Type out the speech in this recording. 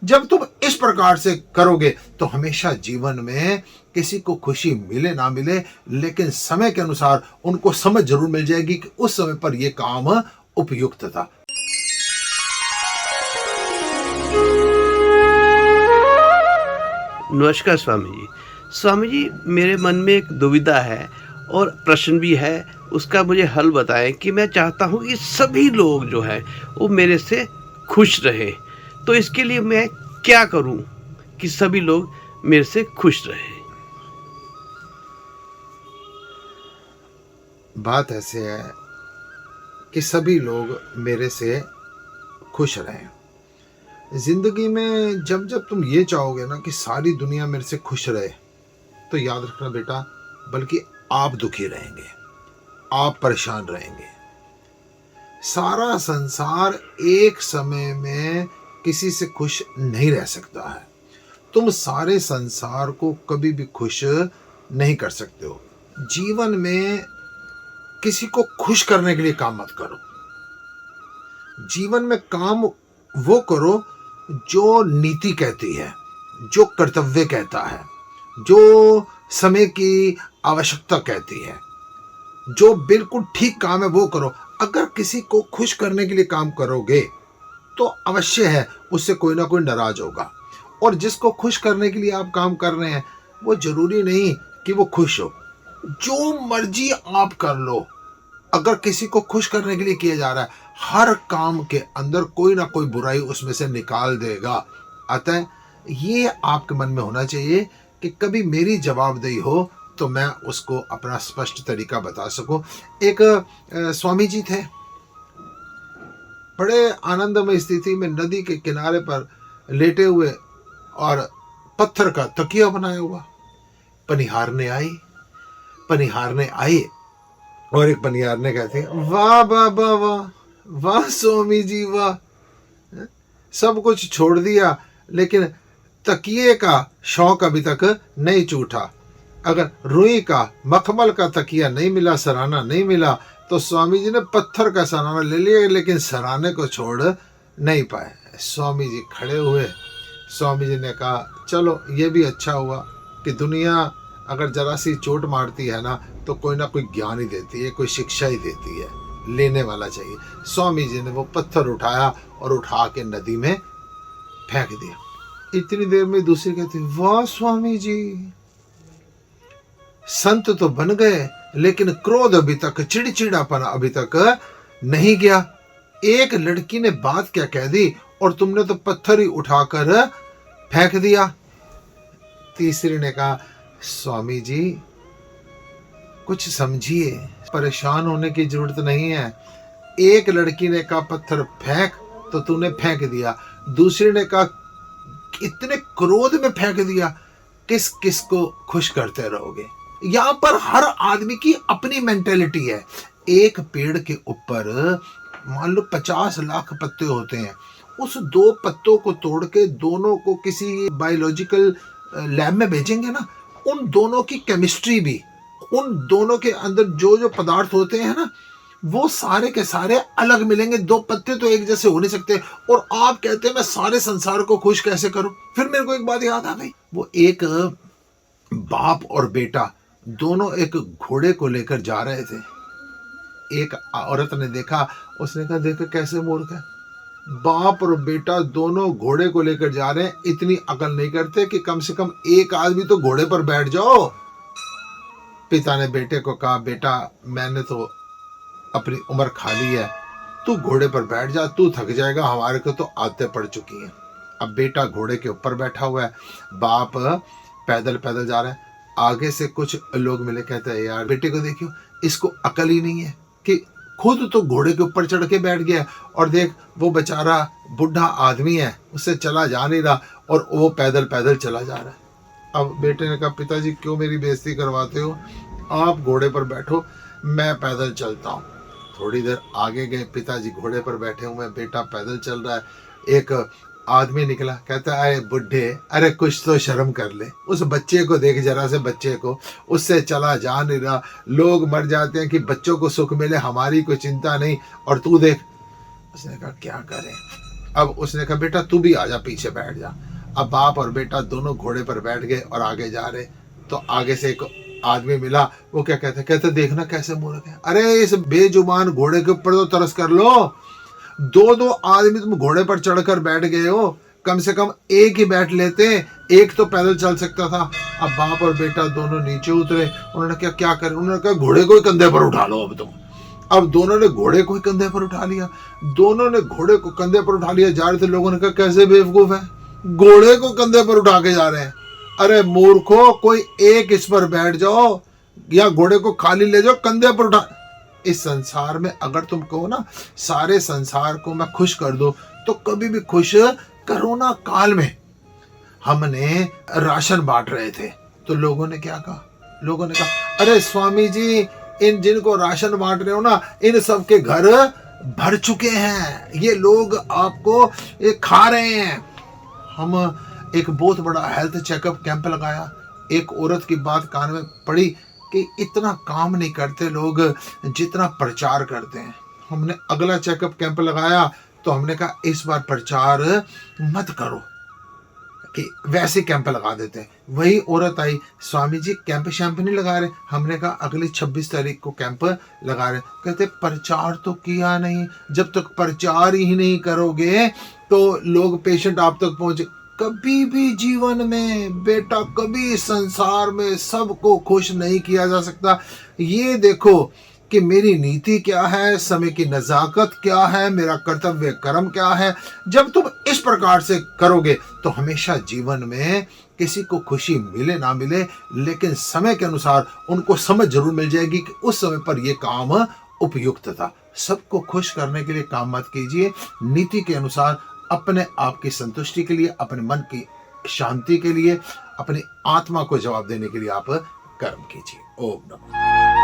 जब तुम इस प्रकार से करोगे तो हमेशा जीवन में किसी को खुशी मिले ना मिले, लेकिन समय के अनुसार उनको समझ जरूर मिल जाएगी कि उस समय पर यह काम उपयुक्त था। नमस्कार स्वामी जी। स्वामी जी, मेरे मन में एक दुविधा है और प्रश्न भी है। उसका मुझे हल बताएं कि मैं चाहता हूँ कि सभी लोग जो है वो मेरे से खुश रहे। तो इसके लिए मैं क्या करूँ कि सभी लोग मेरे से खुश रहें? बात ऐसे है कि सभी लोग मेरे से खुश रहें। जिंदगी में जब जब तुम ये चाहोगे ना कि सारी दुनिया मेरे से खुश रहे, तो याद रखना बेटा, बल्कि आप दुखी रहेंगे, आप परेशान रहेंगे। सारा संसार एक समय में किसी से खुश नहीं रह सकता है। तुम सारे संसार को कभी भी खुश नहीं कर सकते हो। जीवन में किसी को खुश करने के लिए काम मत करो। जीवन में काम वो करो जो नीति कहती है, जो कर्तव्य कहता है, जो समय की आवश्यकता कहती है, जो बिल्कुल ठीक काम है वो करो। अगर किसी को खुश करने के लिए काम करोगे तो अवश्य है उससे कोई ना कोई नाराज होगा। और जिसको खुश करने के लिए आप काम कर रहे हैं वो जरूरी नहीं कि वो खुश हो। जो मर्जी आप कर लो, अगर किसी को खुश करने के लिए किया जा रहा है, हर काम के अंदर कोई ना कोई बुराई उसमें से निकाल देगा। अतः ये आपके मन में होना चाहिए कि कभी मेरी जवाबदेही हो तो मैं उसको अपना स्पष्ट तरीका बता सकूं। एक स्वामी जी थे, बड़े आनंदमय स्थिति में नदी के किनारे पर लेटे हुए और पत्थर का तकिया बनाया हुआ। पनिहारने आई और एक पनिहारने कहते हैं, वाह बाबा वाह, वाह स्वामी जी वाह, सब कुछ छोड़ दिया लेकिन तकिए का शौक अभी तक नहीं छूटा। अगर रुई का मखमल का तकिया नहीं मिला, सराहना नहीं मिला, तो स्वामी जी ने पत्थर का सराहना ले लिया लेकिन सराहने को छोड़ नहीं पाए। स्वामी जी खड़े हुए। स्वामी जी ने कहा, चलो ये भी अच्छा हुआ कि दुनिया अगर जरा सी चोट मारती है ना तो कोई ना कोई ज्ञान ही देती है, कोई शिक्षा ही देती है, लेने वाला चाहिए। स्वामी जी ने वो पत्थर उठाया और उठा के नदी में फेंक दिया। इतनी देर में दूसरी कहती, वाह स्वामी जी, संत तो बन गए लेकिन क्रोध अभी तक, चिड़चिड़ापन अभी तक नहीं गया। एक लड़की ने बात क्या कह दी और तुमने तो पत्थर ही उठाकर फेंक दिया। तीसरी ने कहा, स्वामी जी कुछ समझिए, परेशान होने की जरूरत नहीं है। एक लड़की ने कहा पत्थर फेंक तो तूने फेंक दिया, दूसरी ने कहा इतने क्रोध में फेंक दिया, किस किस को खुश करते रहोगे। यहां पर हर आदमी की अपनी मेंटेलिटी है। एक पेड़ के ऊपर मान लो 50 लाख पत्ते होते हैं, उस 2 पत्तों को तोड़ के दोनों को किसी बायोलॉजिकल लैब में भेजेंगे ना, उन दोनों की केमिस्ट्री भी, उन दोनों के अंदर जो जो पदार्थ होते हैं ना, वो सारे के सारे अलग मिलेंगे। 2 पत्ते तो एक जैसे हो नहीं सकते। और आप कहते हैं मैं सारे संसार को खुश कैसे करूं। फिर मेरे को एक बात याद आ गई। वो एक बाप और बेटा दोनों एक घोड़े को लेकर जा रहे थे। एक औरत ने देखा, उसने कहा देखो कैसे मूर्ख है, बाप और बेटा दोनों घोड़े को लेकर जा रहे हैं, इतनी अकल नहीं करते कि कम से कम एक आदमी तो घोड़े पर बैठ जाओ। पिता ने बेटे को कहा, बेटा मैंने तो अपनी उम्र खा ली है, तू घोड़े पर बैठ जा, तू थक जाएगा, हमारे को तो आदतें पड़ चुकी हैं। अब बेटा घोड़े के ऊपर बैठा हुआ है, बाप पैदल पैदल जा रहा है। आगे से कुछ लोग मिले, कहते हैं यार बेटे को देखियो, इसको अकल ही नहीं है कि खुद तो घोड़े के ऊपर चढ़ के बैठ गया और देख वो बेचारा बुढ़ा आदमी है, उससे चला जा नहीं रहा और वो पैदल पैदल चला जा रहा है। अब बेटे ने कहा, पिताजी क्यों मेरी बेइज्जती करवाते हो, आप घोड़े पर बैठो, मैं पैदल चलता हूँ। थोड़ी देर आगे गए, पिताजी घोड़े पर बैठे हुए, बेटा पैदल चल रहा है। एक आदमी निकला, कहता है अरे बुढ़े, अरे कुछ तो शर्म कर ले, उस बच्चे को देख, जरा से बच्चे को, उससे चला जा नहीं रहा। लोग मर जाते हैं कि बच्चों को सुख मिले, हमारी कोई चिंता नहीं, और तू देख। उसने कहा क्या करें, अब उसने कहा बेटा तू भी आजा, पीछे बैठ जा। अब बाप और बेटा दोनों घोड़े पर बैठ गए और आगे जा रहे। तो आगे से एक आदमी मिला, वो क्या कहते देखना कैसे मूर्ख है, अरे इस बेजुबान घोड़े के ऊपर तो तरस कर लो, दो आदमी तुम घोड़े पर चढ़कर बैठ गए हो, कम से कम एक ही बैठ लेते, एक तो पैदल चल सकता था। अब बाप और बेटा दोनों नीचे उतरे। उन्होंने क्या करें, उन्होंने कहा घोड़े को ही कंधे पर उठा लो अब तुम। अब दोनों ने घोड़े को ही कंधे पर उठा लिया। दोनों ने घोड़े को कंधे पर उठा लिया। जा रहे थे, लोगों ने कहा कैसे बेवकूफ है, घोड़े को कंधे पर उठा के जा रहे हैं। अरे मूर्खो, कोई एक इस पर बैठ जाओ या घोड़े को खाली ले जाओ, कंधे पर उठा। इस संसार में अगर तुम कहो ना सारे संसार को मैं खुश कर दो, तो कभी भी खुश। कोरोना काल में हमने राशन बांट रहे थे, तो लोगों ने क्या कहा, लोगों ने कहा अरे स्वामी जी, इन जिनको राशन बांट रहे हो ना, इन सब के घर भर चुके हैं, ये लोग आपको ये खा रहे हैं। हम एक बहुत बड़ा हेल्थ चेकअप कैंप लगाया। एक औरत की बात कान में पड़ी कि इतना काम नहीं करते लोग जितना प्रचार करते हैं। हमने अगला चेकअप कैंप लगाया, तो हमने कहा इस बार प्रचार मत करो, कि वैसे कैंप लगा देते हैं। वही औरत आई, स्वामी जी कैंप शैंप नहीं लगा रहे। हमने कहा अगली 26 तारीख को कैंप लगा रहे। कहते प्रचार तो किया नहीं, जब तक प्रचार ही नहीं करोगे तो लोग पेशेंट आप तक पहुंचे। कभी भी जीवन में बेटा, कभी संसार में सबको खुश नहीं किया जा सकता। ये देखो कि मेरी नीति क्या है, समय की नजाकत क्या है, मेरा कर्तव्य कर्म क्या है। जब तुम इस प्रकार से करोगे तो हमेशा जीवन में किसी को खुशी मिले ना मिले, लेकिन समय के अनुसार उनको समझ जरूर मिल जाएगी कि उस समय पर यह काम उपयुक्त था। सबको खुश करने के लिए काम मत कीजिए, नीति के अनुसार अपने आप की संतुष्टि के लिए, अपने मन की शांति के लिए, अपनी आत्मा को जवाब देने के लिए आप कर्म कीजिए। ओम नमः।